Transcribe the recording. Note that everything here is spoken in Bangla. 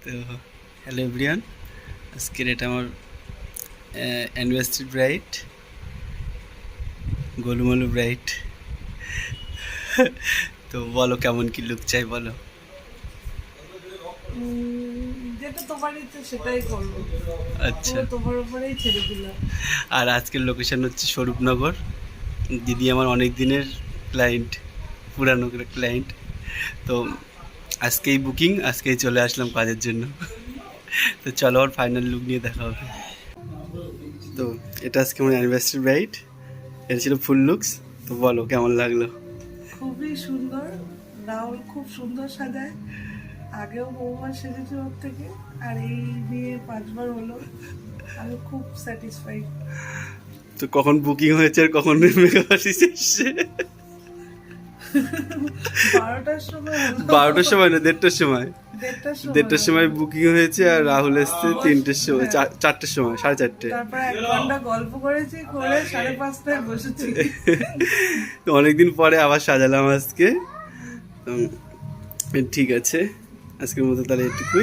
তো হ্যালো এভরিওয়ান, আজকের এটা আমার অ্যানিভার্সারি ব্রাইড, গোলুমলু ব্রাইড। তো বলো কেমন কি লুক চাই বলো। যেটা তোমার ইচ্ছে সেটাই করবো, আচ্ছা, পুরো তোমার উপরেই ছেড়ে দিলাম। আর আজকের লোকেশন হচ্ছে স্বরূপনগর। দিদি আমার অনেক দিনের ক্লায়েন্ট, পুরানো ক্লায়েন্ট। তো আজকেই বুকিং, আজকেই চলে আসলাম কাজের জন্য। তো চলো আর ফাইনাল লুক নিয়ে দেখা হবে। তো এটা আজকে আমার অ্যানিভার্সারি ব্রাইড, এটা ছিল ফুল লুকস। তো বলো কেমন লাগলো। খুবই সুন্দর, রাহুল খুব সুন্দর সাজায়। আগেও বহুবার সেজেছে ওর থেকে, আর এই নিয়ে 5বার হলো। আমি খুব স্যাটিসফাইড। তো কখন বুকিং হয়েছে আর কখন মেকআপ আর্টিস্ট এসছে? 12টার সময় হলো। 12টার সময় না, 1:30টার সময়। 1:30টার সময় 1:30টার সময় হলো। বুকিং হয়েছে আর রাহুল এসছে 3টের সময়, 4টের সময়, 4:30। তারপর 1 ঘন্টা গল্প করেছি, করে 5:30টায় বসেছি। তো অনেকদিন পরে আবার সাজালাম আজকে। ঠিক আছে, আজকের মতো তাহলে এটুকুই।